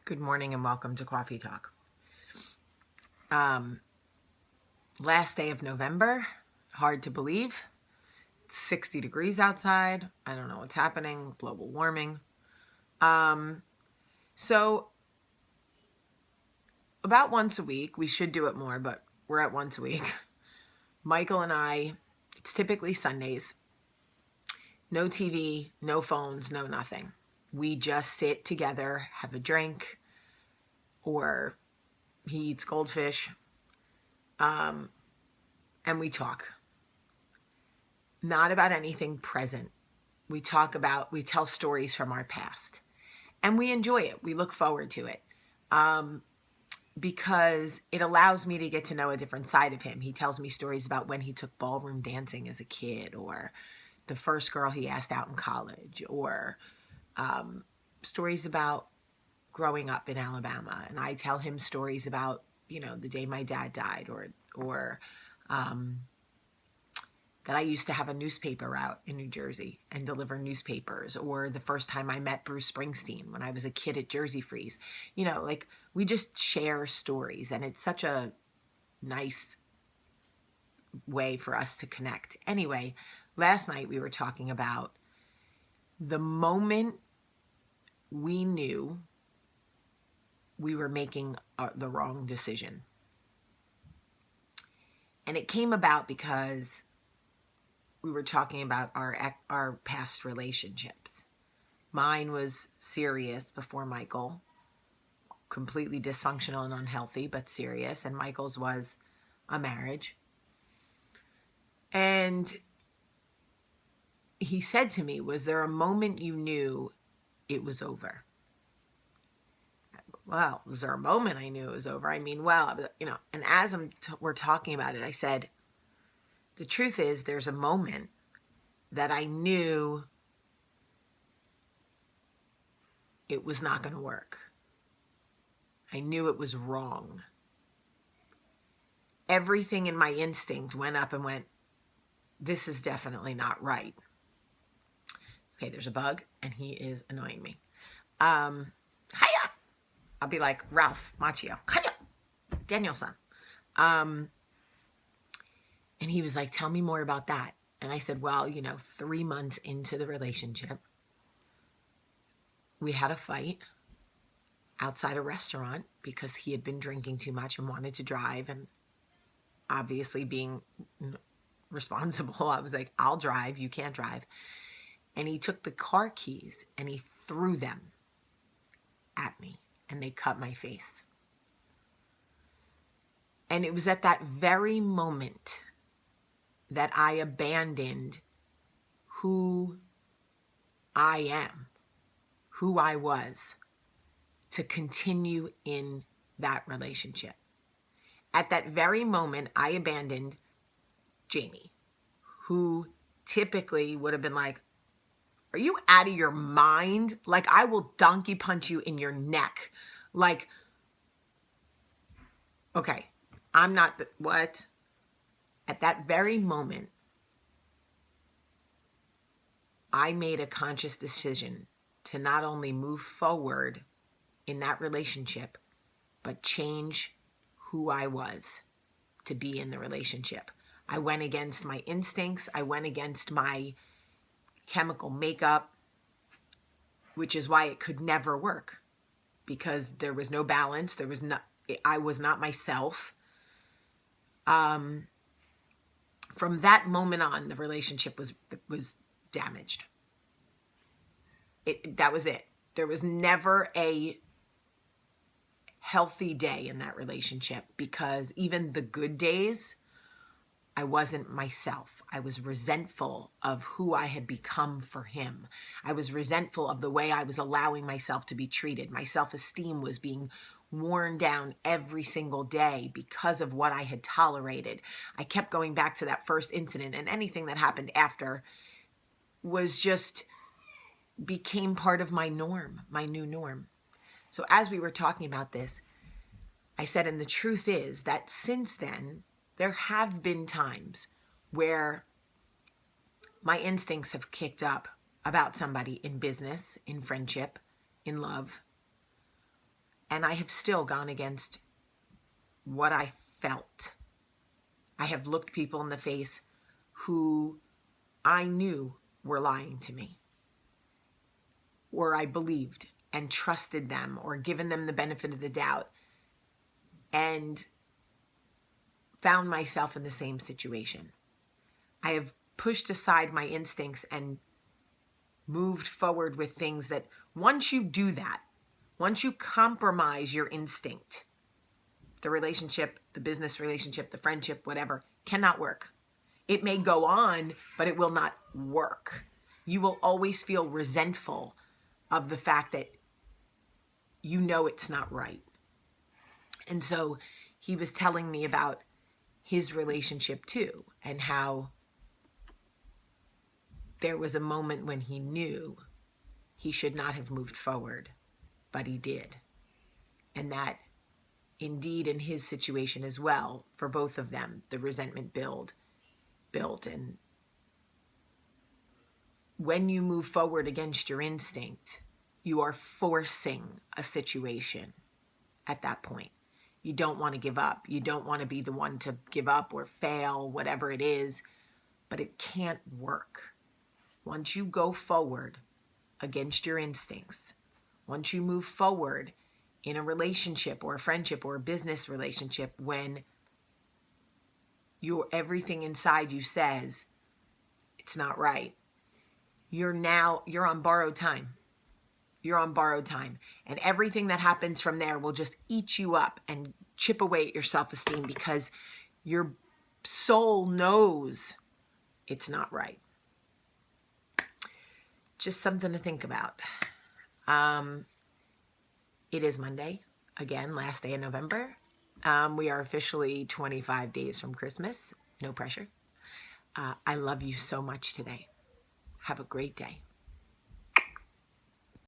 Good morning and welcome to Coffee Talk. Last day of November, hard to believe. It's 60 degrees outside. I don't know what's happening, global warming. So about once a week, we should do it more, but we're at once a week. Michael and I, it's typically Sundays. No TV, no phones, no nothing. We just sit together, have a drink, or he eats goldfish, and we talk. Not about anything present. We tell stories from our past, and we enjoy it. We look forward to it because it allows me to get to know a different side of him. He tells me stories about when he took ballroom dancing as a kid, or the first girl he asked out in college, or stories about growing up in Alabama. And I tell him stories about, the day my dad died, or that I used to have a newspaper route in New Jersey and deliver newspapers, or the first time I met Bruce Springsteen when I was a kid at Jersey Freeze. We just share stories, and it's such a nice way for us to connect. Anyway, last night we were talking about the moment we knew we were making the wrong decision. And it came about because we were talking about our past relationships. Mine was serious before Michael, completely dysfunctional and unhealthy, but serious. And Michael's was a marriage. And he said to me, was there a moment you knew it was over? Well, was there a moment I knew it was over? And as we're talking about it, I said, the truth is there's a moment that I knew it was not going to work. I knew it was wrong. Everything in my instinct went up and went, this is definitely not right. Okay, there's a bug, and he is annoying me. Hiya! I'll be like Ralph Macchio. Hiya! Danielson. And he was like, tell me more about that. And I said, well, 3 months into the relationship, we had a fight outside a restaurant because he had been drinking too much and wanted to drive. And obviously being responsible, I was like, I'll drive, you can't drive. And he took the car keys and he threw them at me, and they cut my face. And it was at that very moment that I abandoned who I am, who I was, to continue in that relationship. At that very moment, I abandoned Jamie, who typically would have been like, are you out of your mind? Like, I will donkey punch you in your neck. Like, okay, I'm not what? At that very moment, I made a conscious decision to not only move forward in that relationship, but change who I was to be in the relationship. I went against my instincts. I went against my chemical makeup, which is why it could never work, because there was no balance. I was not myself. From that moment on, the relationship was damaged. That was it. There was never a healthy day in that relationship, because even the good days, I wasn't myself. I was resentful of who I had become for him. I was resentful of the way I was allowing myself to be treated. My self-esteem was being worn down every single day because of what I had tolerated. I kept going back to that first incident, and anything that happened after became part of my norm, my new norm. So as we were talking about this, I said, and the truth is that since then, there have been times where my instincts have kicked up about somebody in business, in friendship, in love. And I have still gone against what I felt. I have looked people in the face who I knew were lying to me, or I believed and trusted them, or given them the benefit of the doubt, and found myself in the same situation. I have pushed aside my instincts and moved forward with things that once you do that, once you compromise your instinct, the relationship, the business relationship, the friendship, whatever, cannot work. It may go on, but it will not work. You will always feel resentful of the fact that you know it's not right. And so he was telling me about his relationship too, and how there was a moment when he knew he should not have moved forward, but he did. And that indeed in his situation as well, for both of them, the resentment built. And when you move forward against your instinct, you are forcing a situation at that point. You don't want to give up. You don't want to be the one to give up or fail, whatever it is, but it can't work. Once you go forward against your instincts, once you move forward in a relationship or a friendship or a business relationship, when everything inside you says it's not right, you're on borrowed time. You're on borrowed time. And everything that happens from there will just eat you up and chip away at your self-esteem, because your soul knows it's not right. Just something to think about. It is Monday, again, last day of November. We are officially 25 days from Christmas. No pressure. I love you so much today. Have a great day.